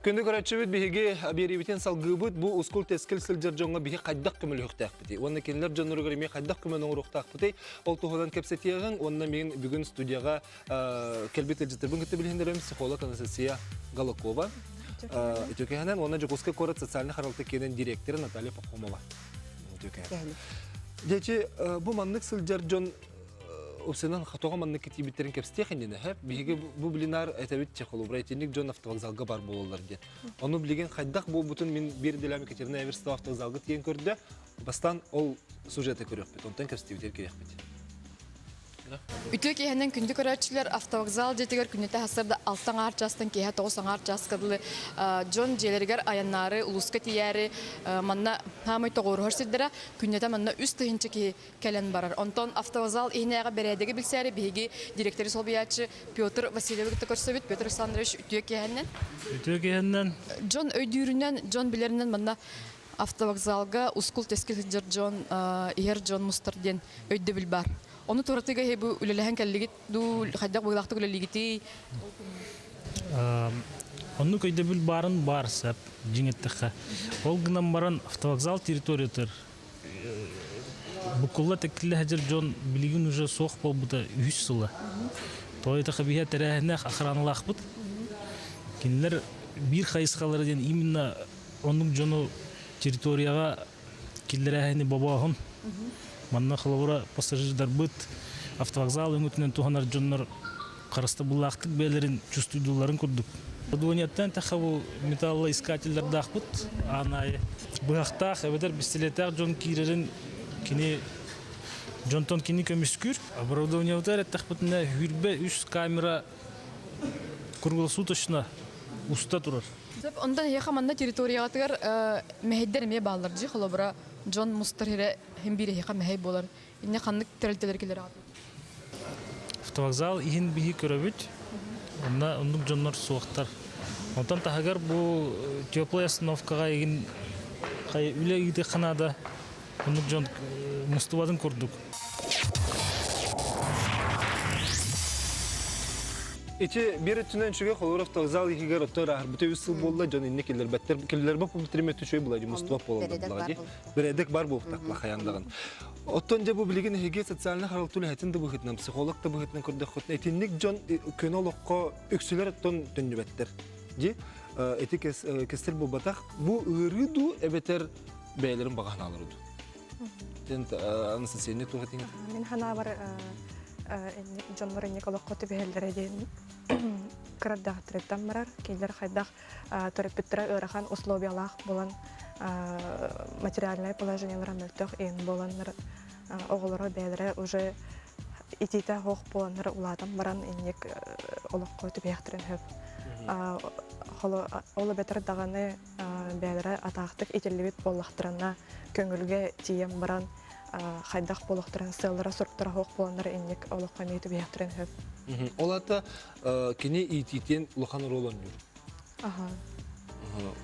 Күнді көрәтші бігі беребетен салғы бұд, бұл ұскул тескіл сілдер жоңға бігі қайдақ күмілі үқтақ біті. Онына кенілер жоныры көреме қайдақ күмілі ұқтақ біті. Ол тұғыдан кәпсетеғін, онына мен бүгін студияға кәлбет әлжетірбін күтті білгендерім психолог Анастасия Голокова. Өтөкеғанан, онына жүгіскі қорат социальны қаралты кенен директоры Наталья Пахомова. Дече, бұл маннық сілдер жон Обсенан хатога манны кетибиттерин кепстехендене хеп биге бу билинар этебит чехолу брайтинник жон автовокзалга бар бололар ди. Аны билген хайдак бу бутун мен бир делами кетерне эверсте автовокзалга тиен көрдө. Бастан ол сюжеты көрөк бит. Онтан кепстибитер керек бит. Ütü kehenden kündük araçlar avtovokzal jetiger künnete hasırda alttan arçastan kehe 90 arças kadlı John Jeleriger ayanları uluska tiyeri manna hamay toğur hırsidira künnete manna üst hinçe ki kelen barar. Ondan avtovokzal ihneye beredegi bilseri bihigi direktörü solbiyatçı Piotr Vasilyevich Tokorsovit Piotr Alexandrovich ütü kehenden. Ütü kehenden. John öydüründen John bilerinden manna avtovokzalga uskul teskil John iher John Mustarden öydü bilbar. Onu toratıga hebu ülelehen kelligit du haddak bagdakta ülelligiti. Onu köyde bil barın barsap jingettexe. Ol gınan baran avtovokzal territoriyadır. Bu kulla tekille hacer John bilgin уже soğuk bol buda 100 yılı. Toyataxa biha terehne akranlaq bud. Kinler bir kayısqaları den imенно onun John'u territoriyaga killerehni babahın. Манна халавра пассажирдар быт автовокзал өңөтүнөн туганар жоннор карасты булактык белерин чувствуйдуларын көрдүк. Дуонияттан тахабу металлоискательдер дахбыт. Анай быактак эбедер бистелетак жон кирерин кини жонтон кини көмүскүр. Оборудованиялар тахбытына хүрбе 3 камера круглосуточно уста турар. Ondan yakamanda territoriyatlar meheddermeye bağlarcı halabra John Mustarhire hem biri yakam mehey bolar. İnne kanlık terelteler kiler abi. Avtovokzal ihin bihi köröbüt. Onun Johnlar soğuktar. Ondan tahagar bu teplaya sınavkaga egin üle gidi kanada onun John Mustafa'dan kurduk. İçi bir tünden çünkü kolor avtovokzal ikigar otur ahır. Bütün üstü bolla can inne killer better killer bu bitirme şöyle bulacağım Mustafa boladı. Bir edek var bu takla hayandağın. Otonca bu bilgin hege sosyalne haraltulu hetin de bu hitnam psikolog da bu hitnen kurduk hutne etinlik can könologqa öksüler ton dönübettir. Ji etik kestir bu batak bu ırıdu ebeter beylerin bağını alırdı. Sen anasın seni tuhatin. Min hana var John var Nikolay Kotibehelere den kırda trektan marar keller haydak törepitra örahan uslobiyalah bolan материальное положение рамелтох ин боланнар оголора бедре уже итита хох боланнар уладам баран иннек олокко тибехтрен хөп холо оло бетер даганы бедре атактык ителибит боллахтырына көңүлгө тием баран хайдах болоқтырын сыллара сұрттыра хоқ боландар иннек олыққа мейті бейхтірін хөп. Олата кене ититен лохан ролан жүр? Аха.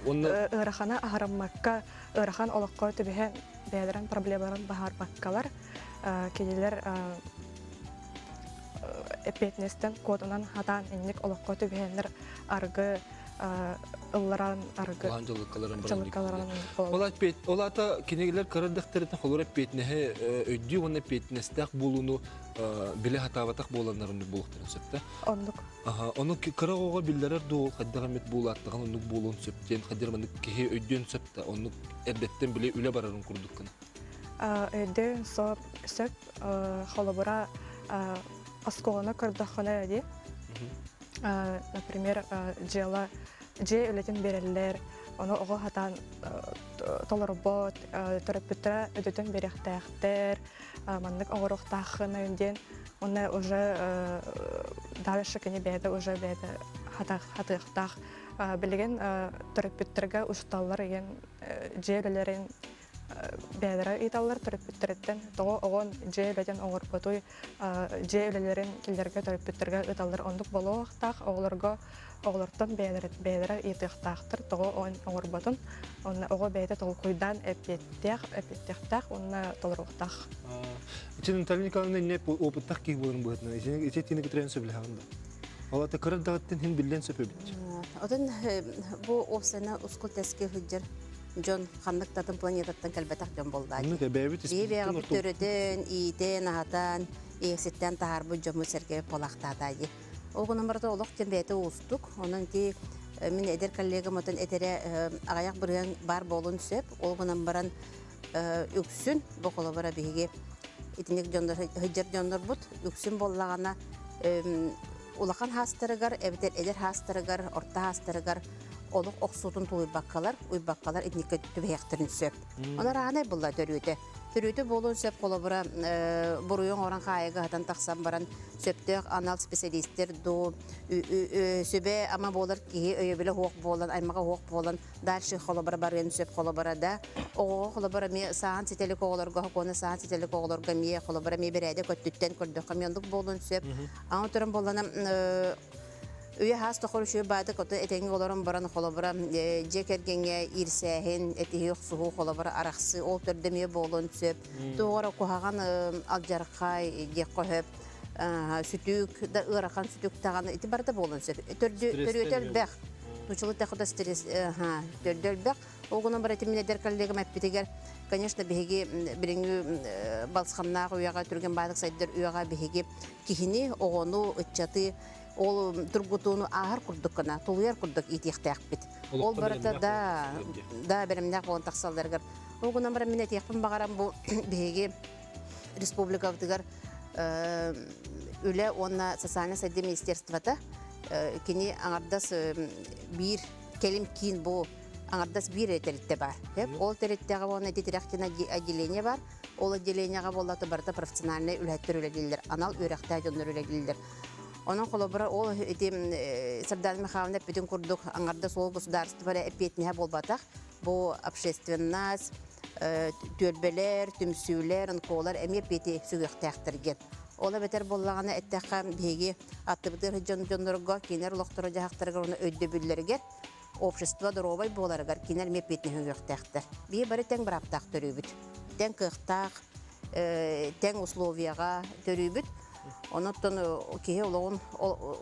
Ирахана ахараммакка, Ирахан олыққа өтібіген бәдірін проблемарын бағар баққалар. Кеделер эпетнестен кодынан хатан иннек олыққа өтібігенлер арғы ылларан арғы жылыққаларын Олата кенегелер қарадықтарытын қолыр әппетінеге өйді оны әппетінестіқ болуыны біле хатаватақ боланларыны болуқтырын сөпті? Ондық. Оны қыра оға білдерер доғыл қаддыға мет болуаттығын оны болуын сөптен, қаддырманы кеге өйден сөпті, оны әрбеттен біле үлі барарын күрдік күні? Өйден сөп қолыбыра асколына күрдіққаны әде. Например, же өлетін берелер, оны оғы хатан толырбот, төріппітті өдетін беректәқтер, маннық оғырықтақын өнден, оны уже дальше кені бәді, уже бәді хатықтақ. Білген төріппіттерге ұшталар еген же өлелерін бәдірі италар төріппіттереттен, тоғы оғын же өлетін оғырботуй, же өлелерін келдерге төріппіттерге италар ондық болу оқтақ, оғылыртын бәдірі итықтақтыр, тоғы оғырботын, оғы бәйді тоғы қойдан әпеттіқтақ, оны толырықтақ. İçin Наталья Николаевна не опыттақ кей болырын бұғытына. İçin тені кетірен сөбілі хағында. Олата қырыр дағыттен хен білден сөпі бітті. Отын бу осана ускул теске хыджыр Джон ханнык татын планетаттан калбатак жон болдаа. Анны бәбит Бебега бүтөрөдөн, иитен, ахатан, иеситтен тахарбы жому серге полактаадайы. Огунун барда олох тембети устук. Онун ки мен эдер коллегам отын этере агаяк бырыган бар болун сөп. Огунун баран үксүн боколо бара биге итинек жондор хыджыр жондор бут. Үксүн боллагана улахан хастырыгар, эбитер эдер хастырыгар, орта хастырыгар олық оқсутун уйбаккалар итникке түбәяқтырын сөп. Онар ағанай бұлла төрүйті. Төрүйті болуын сөп қолабыра бұруйын оран қайығы хатан тақсан баран сөптөк анал специалисттер ду сөбе ама болар кейі өйебілі хоқ болан, аймаға хоқ болан, дальше қолабыра барын сөп қолабыра да. Оғы қолабыра ме саған сетелік оғыларға, қоны саған сетелік оғыларға ме қолабыра ме бір әді көттіттен көрді қамиондық болуын сөп. Аңа тұрын боланам Üye hasta konuşuyor badı kotu etengi olaran baran kolabara cekergenge irsehen etihi suhu kolabara araksı ol tördemiye bolun söp doğara kuhagan aljarkay jekohep sütük da ırakan sütük tağan itibarda bolun söp törüter bek Нучалы тахуда стресс, дөлбек. Огуна бар этимине дер коллегам әппитегер, конечно, беги биринги балсханнага уяга түрген бадык сайдер уяга беги кихини огону ыччаты ол тургутуну ахар курдуккана, тулуяр курдук итихтак бит. Ол барата да беремнак болон таксалдергер. Огуна бар мен этихпин багарам бу беги республикадыгар үле онна социальный сайды министерствота кини аңардас бир келим кин бу аңардас бир этеритте бар. Ол тереттеге оны титрактина отделение бар. Ол отделениега боллаты барда профессиональный үләттер үләгилдер. Анал үрәктә жоннор үләгилдер. Onun kolabora ol etim Сардан Михайловна bütün kurduk аңардас ол государство эпетне болбатак. Бу общественность төрбелер, түмсүлер, онколар эме пети сүгөктәктирген. Ола бетер боллаганы эттәккән биги аттыбытыр жоннорго кинер лохтора жактырга оны өйдөбүлләргә общество доровай боларыгар кинер мепетне сүгөктәктер. Би бары тең бир аптак төрүбүт. Тең кыктак, тең условияга төрүбүт. Онуттан киеологун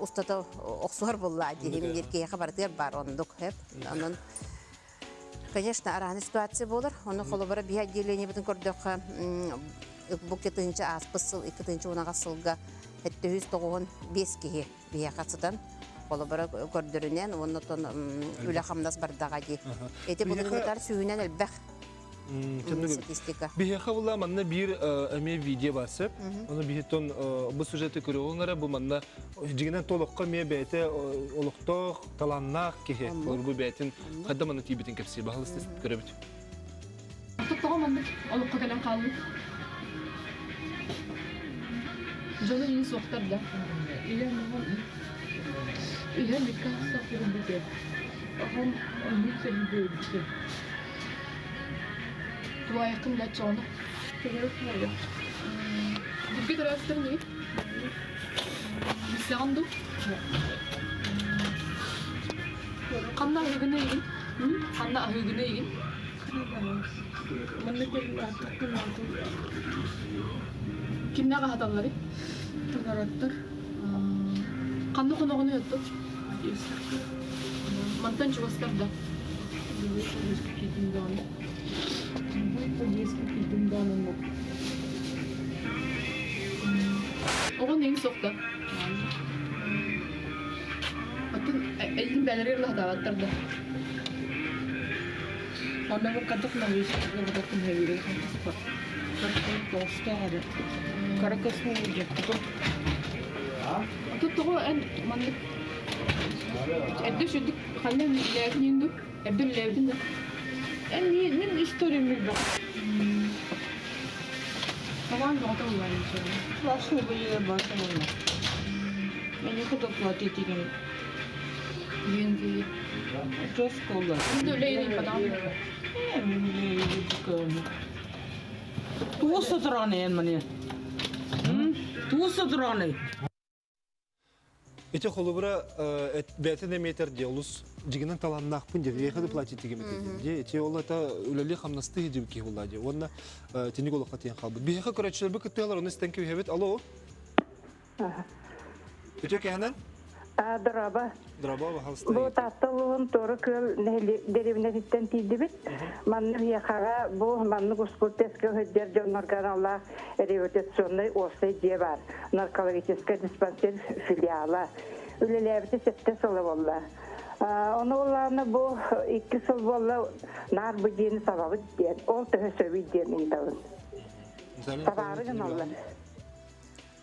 устата оксуар болла дигем еркеге хабартыр бар ондук хеп. Анан конечно, араны ситуация болар. Оны холобара би отделение бүтүн көрдөккө bu ketinci aspısıl, ikinci ona kasılga hette 195 kişi biye katıdan kolabara gördürünen onu ton üle hamdas bardaga di. Eti bunun kadar sühünen elbek. Statistika. Bir havla manna bir eme video basıp onu bir ton bu sujeti görüyorlar bu manna ciginen tolukka me bete olukta talannak ki bu betin kadamını tibitin kapsi bahal stes görebit. Tamam olukka kalan kaldı. Canı iyi soktar da. İyi ama iyi bir kasa kurdu. Aham anlık bir şey. Dua yakın da çoğunu. Kırık var. Bu bir tarafta ne? Bir sandu. Kanna hıgına yiyin. Kanna hıgına yiyin. Kimne kahatalları? Tırgarattır. Kanlı konağını yattı. Mantan çuvaslar da. Oğun neyin soktu? Atın elin beleri Allah davattırdı. Ona bu kadar navış, bu kadar navış. Tostadı. Karakasını yaktı. Tuttuğu en manlık. Evde şudduk, halden levdin yindu. Evde levdin de. En iyi, ne istorimiz var. Tamam, bakalım var inşallah. Başka bir yere bakalım. Ben yukarıda platitiğim. Yindi. Çok kolay. Şimdi öyle yiyeyim adam. Tu satrane mani. Tu satrane. Эти холобра бетен метр диолус жигинен таланнак пун же ехады платить тиге метр. Же эти олата үлеле хамнасты дип ки булади. Онна тени голо катен калбы. Бихе көрөчүлөр бу кыттылар оны стенки хебет. Алло. Эти кенен? Драба. Драба Бу бахалстай. таттылыгын торы көл деревнелиттен тийдибит. Манны яхага бу манны гускул теске хөддер жоннорган Аллах революционный остай же бар. Наркологический диспансер филиала. Үлелебите сетте солы болла. Оны оларны бу 2 сыл болла нар быжыны сабабы ден. Ол төһө сөбүй ден интабын. Табарыгын аллар.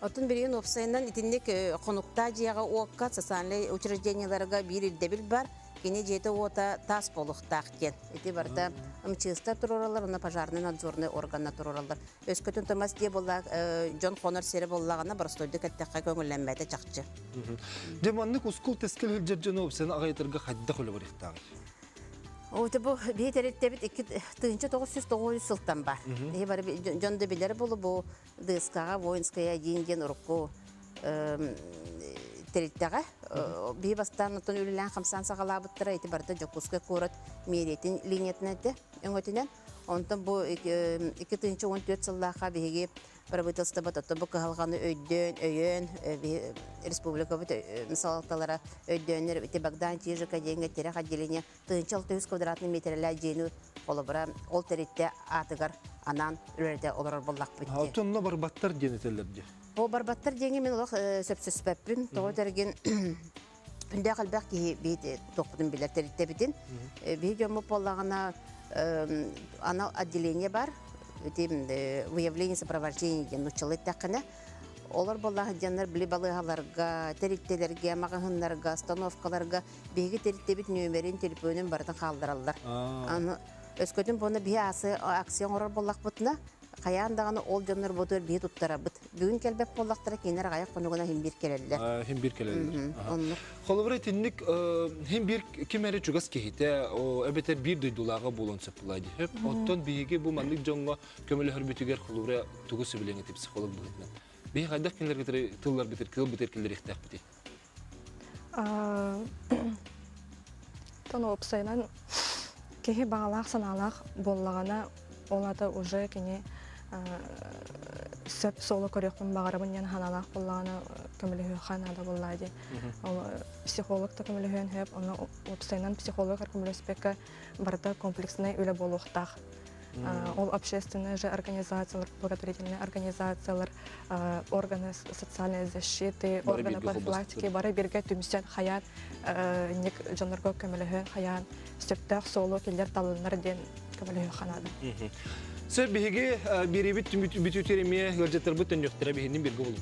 Отун берген опсайынан итинник конукта жияга уокка социальный учрежденияларга бир илдебил бар. Кене жете ота тас болуктак кен. Ити барда МЧСта туралар, уна пожарный надзорный органна туралар. Өскөтүн томас де болла жон конор сери боллагана барстойду кеттекка көңүлленмете чакчы. Деманнык ускул тескел хилжержен опсен агайтырга хадда холы барыктагы. Оты бу бейтереттебит 1909 сылтан бар. Бар жонды билер болу бу ДСКга воинская динген урукку тереттага би бастан отон үлелен 50 сагалабыттыра эти барда жокуска корот меретин линиятнете өңөтүнөн онтон бу 2014 сыллаха биги правительство бататты бу калганы өйдөн республика бит мисалталара өйдөннөр эти Богдан Чижика денге терек отделение 600 квадратный метрлер жейну олобра ол теретте атыгар анан үлерде олар боллак битти. Алтынна барбаттар денетелерди. Бу барбаттар денге мен олох сөпсөспөппүн того терген үндө калбак ки бит токудун билер теретте битин би жому боллагана ана отделение бар. Выявление сопровождения нучылы тақына. Олар боллағы жандар білі балығаларға, тереттелерге, мағahынларға, остановкаларға бейгі тереттебет нөмерін, телефонын бардың қалдыралар. Өскөтін бұны бей акцион орар боллақ бұтына, қаяндағаны ол жандар бұтыр бей тұттара бұт. Бүгін келбек боллақтыра кейінер қаяқ қонуғына химбир келелілер. Химбир келелілер. Қолыбырай тенник химбир кемері чугас кейте, әбетер бір дойдулаға болон сәпілайды. Оттон бейге бұл мандық жоңға көмілі хүрбетігер қолыбырай тұғы сөбілеңі теп психолог бұғытынан. Бей қайдақ кенлер кетері тыллар бітер, кыл бітер келер ектәк біте? Тоны опсайнан кеге бағалақ саналақ боллағана олады уже кене сөп солы көрекпін бағарабын ян ханалақ боллағана көмілігі ханада боллайды. Психологта көмілігін хөп, оны опсайнан психолог көміліспекі барда комплексный өлі болуқтақ. Ол общественные же организациялар, благотворительные организациялар, органы социальной защиты, органы профилактики, бары берге түмсен хаят, нек жанрго көмілігін хаян, сөптәқ солы келдер талынар ден көмілігі ханады. Сөп бейге беребет бүтүтереме ғыржеттер бұттан жоқтыра бейінен бергі болу.